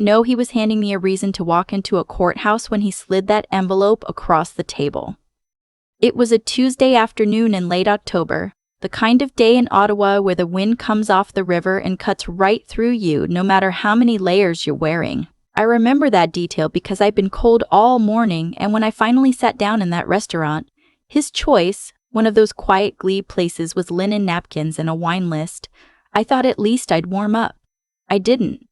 know he was handing me a reason to walk into a courthouse when he slid that envelope across the table. It was a Tuesday afternoon in late October, the kind of day in Ottawa where the wind comes off the river and cuts right through you no matter how many layers you're wearing. I remember that detail because I'd been cold all morning, and when I finally sat down in that restaurant, his choice, one of those quiet glebe places with linen napkins and a wine list, I thought at least I'd warm up. I didn't.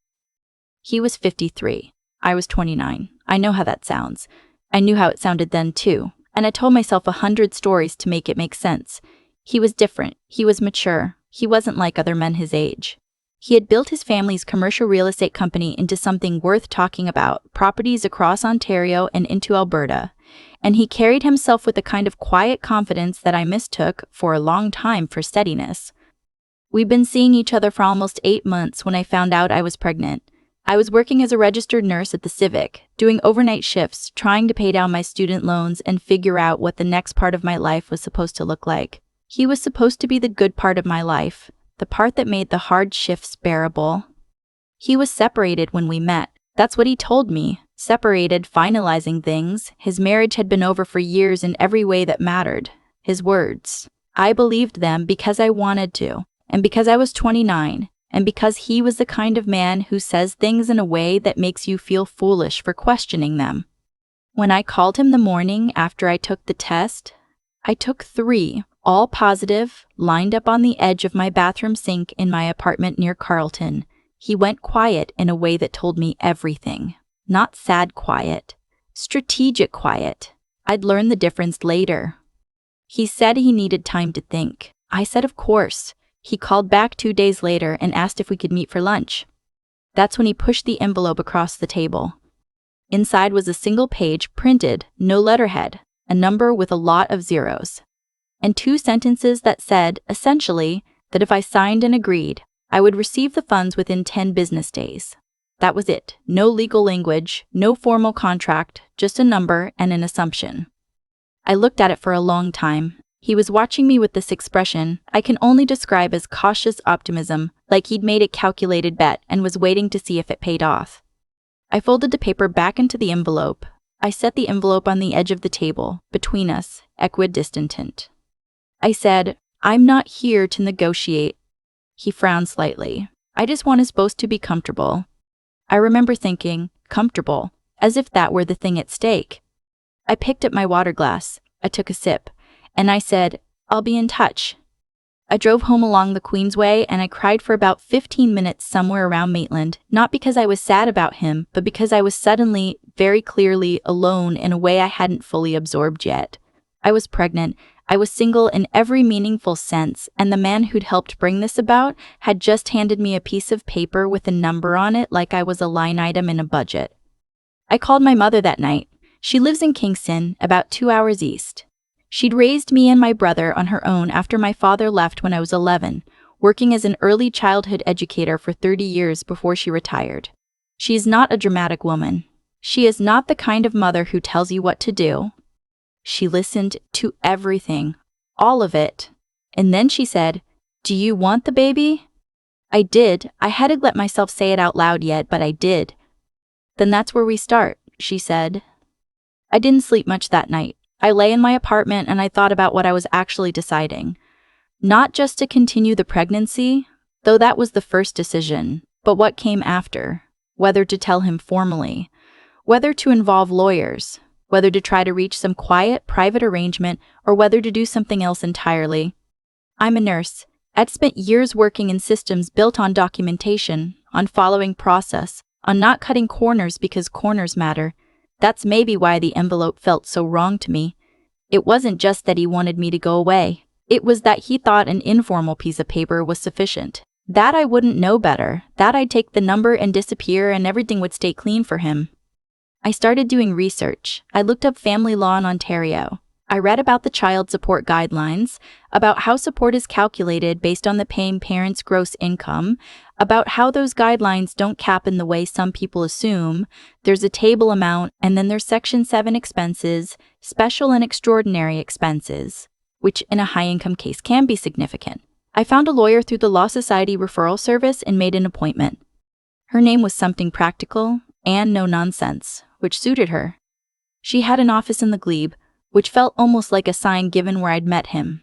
He was 53. I was 29. I know how that sounds. I knew how it sounded then too, and I told myself 100 stories to make it make sense. He was different. He was mature. He wasn't like other men his age. He had built his family's commercial real estate company into something worth talking about, properties across Ontario and into Alberta, and he carried himself with a kind of quiet confidence that I mistook for a long time for steadiness. We'd been seeing each other for almost 8 months when I found out I was pregnant. I was working as a registered nurse at the Civic, doing overnight shifts, trying to pay down my student loans and figure out what the next part of my life was supposed to look like. He was supposed to be the good part of my life, the part that made the hard shifts bearable. He was separated when we met. That's what he told me. Separated, finalizing things. His marriage had been over for years in every way that mattered. His words. I believed them because I wanted to, and because I was 29, and because he was the kind of man who says things in a way that makes you feel foolish for questioning them. When I called him the morning after I took the test, I took 3, all positive, lined up on the edge of my bathroom sink in my apartment near Carleton. He went quiet in a way that told me everything. Not sad quiet. Strategic quiet. I'd learn the difference later. He said he needed time to think. I said of course. He called back 2 days later and asked if we could meet for lunch. That's when he pushed the envelope across the table. Inside was a single page, printed, no letterhead, a number with a lot of zeros, and 2 sentences that said, essentially, that if I signed and agreed, I would receive the funds within 10 business days. That was it. No legal language, no formal contract, just a number and an assumption. I looked at it for a long time. He was watching me with this expression I can only describe as cautious optimism, like he'd made a calculated bet and was waiting to see if it paid off. I folded the paper back into the envelope. I set the envelope on the edge of the table, between us, equidistant. I said, I'm not here to negotiate. He frowned slightly. I just want us both to be comfortable. I remember thinking, comfortable, as if that were the thing at stake. I picked up my water glass. I took a sip, and I said, I'll be in touch. I drove home along the Queensway and I cried for about 15 minutes somewhere around Maitland, not because I was sad about him, but because I was suddenly, very clearly, alone in a way I hadn't fully absorbed yet. I was pregnant. I was single in every meaningful sense, and the man who'd helped bring this about had just handed me a piece of paper with a number on it like I was a line item in a budget. I called my mother that night. She lives in Kingston, about 2 hours east. She'd raised me and my brother on her own after my father left when I was 11, working as an early childhood educator for 30 years before she retired. She is not a dramatic woman. She is not the kind of mother who tells you what to do. She listened to everything, all of it. And then she said, Do you want the baby? I did. I hadn't let myself say it out loud yet, but I did. Then that's where we start, she said. I didn't sleep much that night. I lay in my apartment and I thought about what I was actually deciding. Not just to continue the pregnancy, though that was the first decision, but what came after. Whether to tell him formally, whether to involve lawyers, whether to try to reach some quiet, private arrangement, or whether to do something else entirely. I'm a nurse. I'd spent years working in systems built on documentation, on following process, on not cutting corners because corners matter. That's maybe why the envelope felt so wrong to me. It wasn't just that he wanted me to go away. It was that he thought an informal piece of paper was sufficient. That I wouldn't know better, that I'd take the number and disappear and everything would stay clean for him. I started doing research. I looked up family law in Ontario. I read about the child support guidelines, about how support is calculated based on the paying parent's gross income, about how those guidelines don't cap in the way some people assume. There's a table amount, and then there's Section 7 expenses, special and extraordinary expenses, which in a high-income case can be significant. I found a lawyer through the Law Society referral service and made an appointment. Her name was something practical and no nonsense, which suited her. She had an office in the glebe, which felt almost like a sign given where I'd met him.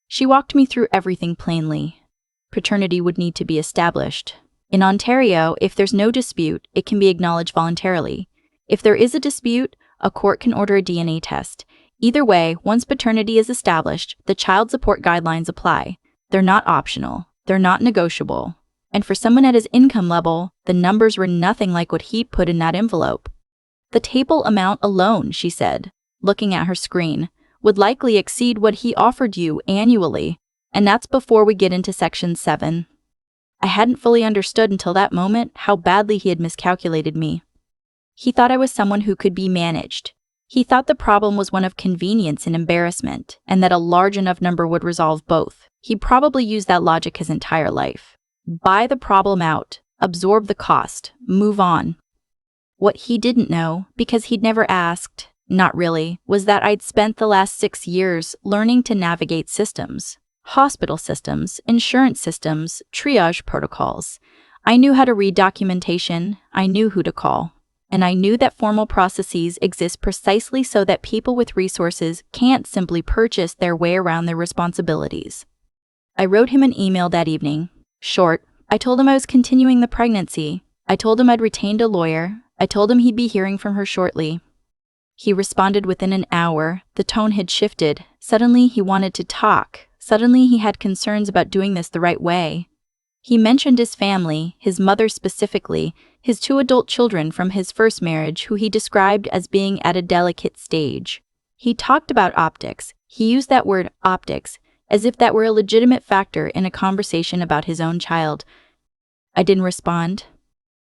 She walked me through everything plainly. Paternity would need to be established. In Ontario, if there's no dispute, it can be acknowledged voluntarily. If there is a dispute, a court can order a DNA test. Either way, once paternity is established, the child support guidelines apply. They're not optional. They're not negotiable. And for someone at his income level, the numbers were nothing like what he'd put in that envelope. The table amount alone, she said, looking at her screen, would likely exceed what he offered you annually. And that's before we get into Section 7. I hadn't fully understood until that moment how badly he had miscalculated me. He thought I was someone who could be managed. He thought the problem was one of convenience and embarrassment, and that a large enough number would resolve both. He probably used that logic his entire life. Buy the problem out, absorb the cost, move on. What he didn't know, because he'd never asked, not really, was that I'd spent the last 6 years learning to navigate systems. Hospital systems, insurance systems, triage protocols. I knew how to read documentation, I knew who to call. And I knew that formal processes exist precisely so that people with resources can't simply purchase their way around their responsibilities. I wrote him an email that evening. Short. I told him I was continuing the pregnancy. I told him I'd retained a lawyer. I told him he'd be hearing from her shortly. He responded within an hour. The tone had shifted. Suddenly he wanted to talk. Suddenly he had concerns about doing this the right way. He mentioned his family, his mother specifically, his 2 adult children from his first marriage who he described as being at a delicate stage. He talked about optics. He used that word, optics, as if that were a legitimate factor in a conversation about his own child. I didn't respond.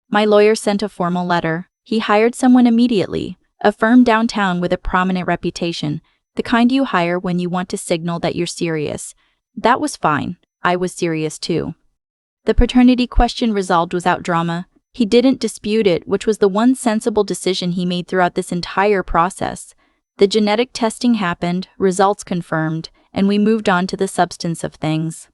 My lawyer sent a formal letter. He hired someone immediately, a firm downtown with a prominent reputation, the kind you hire when you want to signal that you're serious. That was fine. I was serious too. The paternity question resolved without drama. He didn't dispute it, which was the one sensible decision he made throughout this entire process. The genetic testing happened, results confirmed, and we moved on to the substance of things.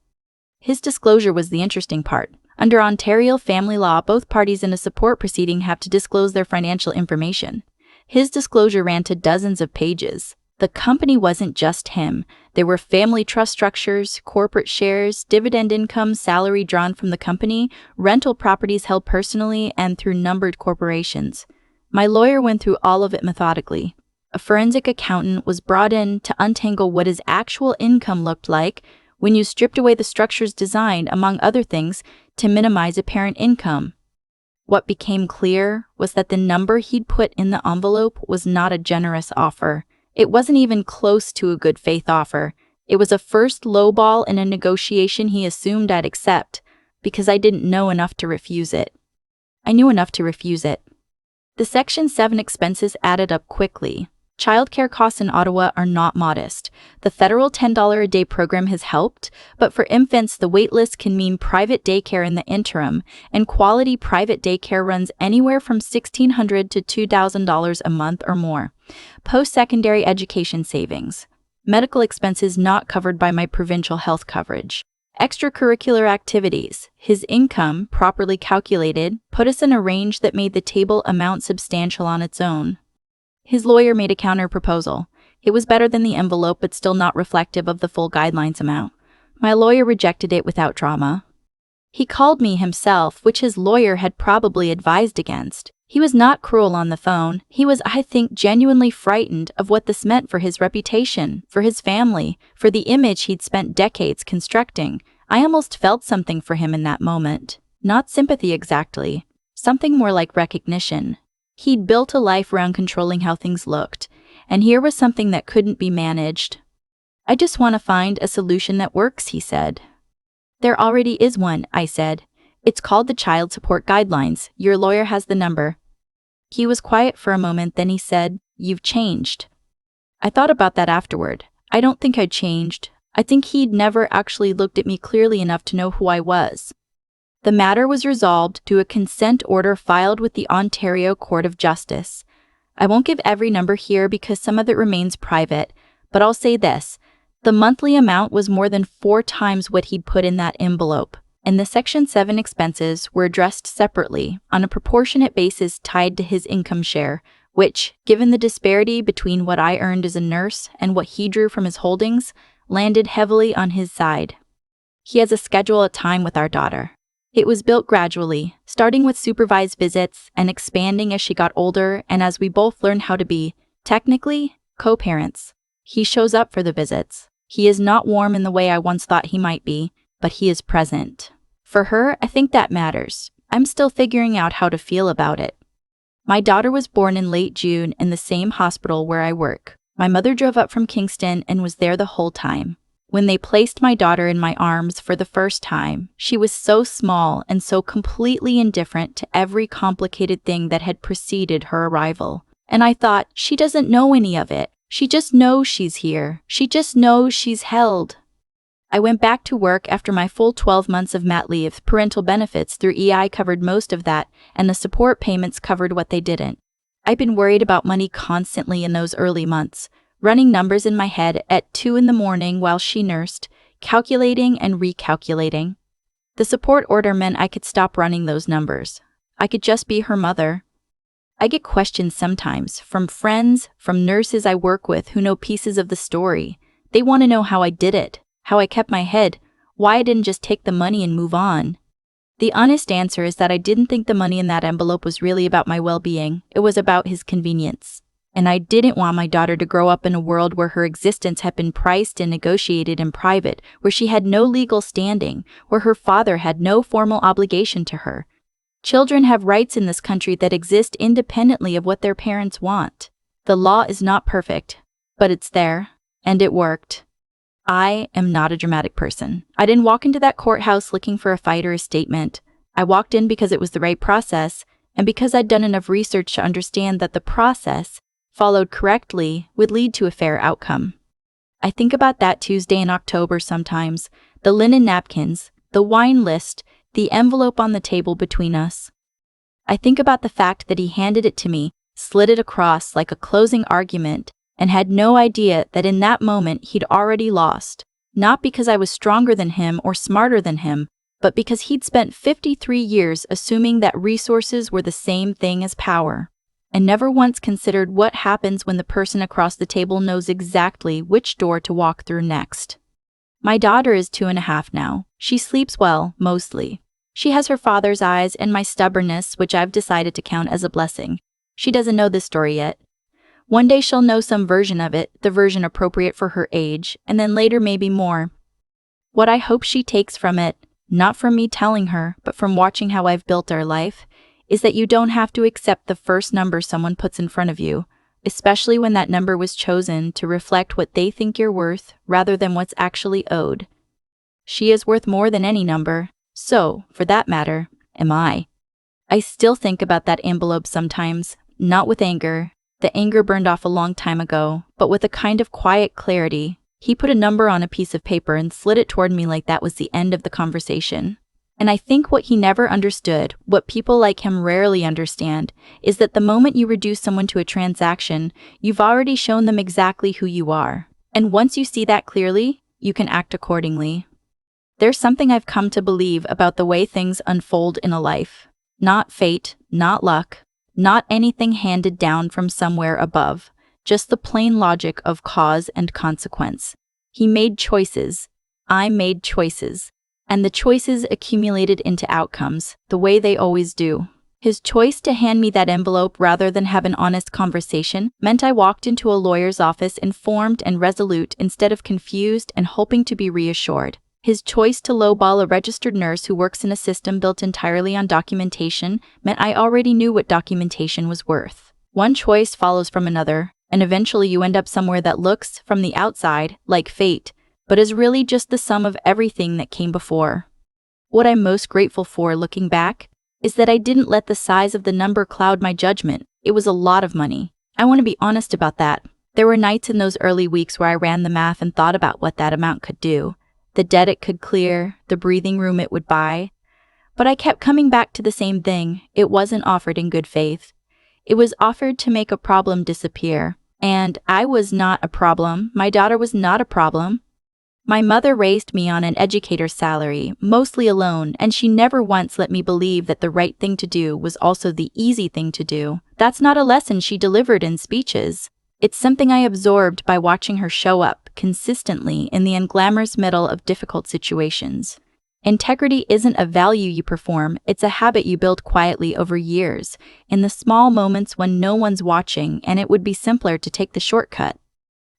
His disclosure was the interesting part. Under Ontario family law, both parties in a support proceeding have to disclose their financial information. His disclosure ran to dozens of pages. The company wasn't just him. There were family trust structures, corporate shares, dividend income, salary drawn from the company, rental properties held personally and through numbered corporations. My lawyer went through all of it methodically. A forensic accountant was brought in to untangle what his actual income looked like when you stripped away the structures designed, among other things, to minimize apparent income. What became clear was that the number he'd put in the envelope was not a generous offer. It wasn't even close to a good faith offer. It was a first lowball in a negotiation he assumed I'd accept, because I didn't know enough to refuse it. I knew enough to refuse it. The Section 7 expenses added up quickly. Childcare costs in Ottawa are not modest. The federal $10 a day program has helped, but for infants the wait list can mean private daycare in the interim, and quality private daycare runs anywhere from $1,600 to $2,000 a month or more. Post-secondary education savings. Medical expenses not covered by my provincial health coverage. Extracurricular activities. His income, properly calculated, put us in a range that made the table amount substantial on its own. His lawyer made a counter-proposal. It was better than the envelope, but still not reflective of the full guidelines amount. My lawyer rejected it without drama. He called me himself, which his lawyer had probably advised against. He was not cruel on the phone. He was, I think, genuinely frightened of what this meant for his reputation, for his family, for the image he'd spent decades constructing. I almost felt something for him in that moment. Not sympathy exactly. Something more like recognition. He'd built a life around controlling how things looked, and here was something that couldn't be managed. I just want to find a solution that works, he said. There already is one, I said. It's called the Child Support Guidelines. Your lawyer has the number. He was quiet for a moment, then he said, "You've changed." I thought about that afterward. I don't think I'd changed. I think he'd never actually looked at me clearly enough to know who I was. The matter was resolved to a consent order filed with the Ontario Court of Justice. I won't give every number here because some of it remains private, but I'll say this. The monthly amount was more than 4 times what he'd put in that envelope. and the Section 7 expenses were addressed separately on a proportionate basis tied to his income share, which, given the disparity between what I earned as a nurse and what he drew from his holdings, landed heavily on his side. He has a schedule of time with our daughter. It was built gradually, starting with supervised visits and expanding as she got older and as we both learned how to be, technically, co-parents. He shows up for the visits. He is not warm in the way I once thought he might be, but he is present. For her, I think that matters. I'm still figuring out how to feel about it. My daughter was born in late June in the same hospital where I work. My mother drove up from Kingston and was there the whole time. When they placed my daughter in my arms for the first time, she was so small and so completely indifferent to every complicated thing that had preceded her arrival. And I thought, she doesn't know any of it. She just knows she's here. She just knows she's held. I went back to work after my full 12 months of mat leave. Parental benefits through EI covered most of that, and the support payments covered what they didn't. I've been worried about money constantly in those early months, running numbers in my head at 2 a.m. while she nursed, calculating and recalculating. The support order meant I could stop running those numbers. I could just be her mother. I get questions sometimes from friends, from nurses I work with who know pieces of the story. They want to know how I did it, how I kept my head, why I didn't just take the money and move on. The honest answer is that I didn't think the money in that envelope was really about my well-being. It was about his convenience. And I didn't want my daughter to grow up in a world where her existence had been priced and negotiated in private, where she had no legal standing, where her father had no formal obligation to her. Children have rights in this country that exist independently of what their parents want. The law is not perfect, but it's there, and it worked. I am not a dramatic person. I didn't walk into that courthouse looking for a fight or a statement. I walked in because it was the right process, and because I'd done enough research to understand that the process, followed correctly, would lead to a fair outcome. I think about that Tuesday in October sometimes, the linen napkins, the wine list, the envelope on the table between us. I think about the fact that he handed it to me, slid it across like a closing argument, and had no idea that in that moment he'd already lost, not because I was stronger than him or smarter than him, but because he'd spent 53 years assuming that resources were the same thing as power, and never once considered what happens when the person across the table knows exactly which door to walk through next. My daughter is 2.5 now. She sleeps well, mostly. She has her father's eyes and my stubbornness, which I've decided to count as a blessing. She doesn't know this story yet. One day she'll know some version of it, the version appropriate for her age, and then later maybe more. What I hope she takes from it, not from me telling her, but from watching how I've built our life, is that you don't have to accept the first number someone puts in front of you, especially when that number was chosen to reflect what they think you're worth rather than what's actually owed. She is worth more than any number, so, for that matter, am I. I still think about that envelope sometimes, not with anger. The anger burned off a long time ago, but with a kind of quiet clarity. He put a number on a piece of paper and slid it toward me like that was the end of the conversation. And I think what he never understood, what people like him rarely understand, is that the moment you reduce someone to a transaction, you've already shown them exactly who you are. And once you see that clearly, you can act accordingly. There's something I've come to believe about the way things unfold in a life. Not fate, not luck, not anything handed down from somewhere above, just the plain logic of cause and consequence. He made choices. I made choices. And the choices accumulated into outcomes, the way they always do. His choice to hand me that envelope rather than have an honest conversation meant I walked into a lawyer's office informed and resolute instead of confused and hoping to be reassured. His choice to lowball a registered nurse who works in a system built entirely on documentation meant I already knew what documentation was worth. One choice follows from another, and eventually you end up somewhere that looks, from the outside, like fate, but is really just the sum of everything that came before. What I'm most grateful for looking back is that I didn't let the size of the number cloud my judgment. It was a lot of money. I want to be honest about that. There were nights in those early weeks where I ran the math and thought about what that amount could do, the debt it could clear, the breathing room it would buy. But I kept coming back to the same thing. It wasn't offered in good faith. It was offered to make a problem disappear. And I was not a problem. My daughter was not a problem. My mother raised me on an educator's salary, mostly alone, and she never once let me believe that the right thing to do was also the easy thing to do. That's not a lesson she delivered in speeches. It's something I absorbed by watching her show up consistently in the unglamorous middle of difficult situations. Integrity isn't a value you perform, it's a habit you build quietly over years, in the small moments when no one's watching and it would be simpler to take the shortcut.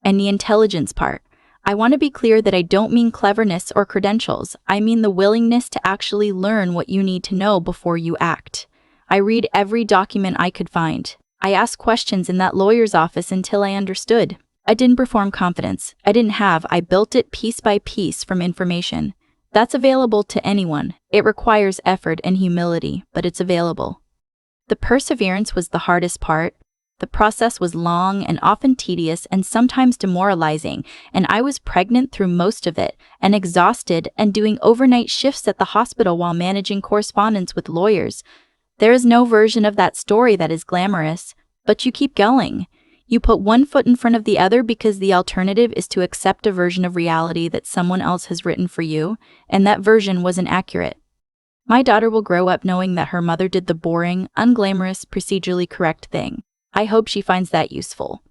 And the intelligence part. I want to be clear that I don't mean cleverness or credentials. I mean the willingness to actually learn what you need to know before you act. I read every document I could find. I asked questions in that lawyer's office until I understood. I didn't perform confidence. I built it piece by piece from information. That's available to anyone. It requires effort and humility, but it's available. The perseverance was the hardest part. The process was long and often tedious and sometimes demoralizing, and I was pregnant through most of it, and exhausted and doing overnight shifts at the hospital while managing correspondence with lawyers. There is no version of that story that is glamorous, but you keep going. You put one foot in front of the other because the alternative is to accept a version of reality that someone else has written for you, and that version wasn't accurate. My daughter will grow up knowing that her mother did the boring, unglamorous, procedurally correct thing. I hope she finds that useful.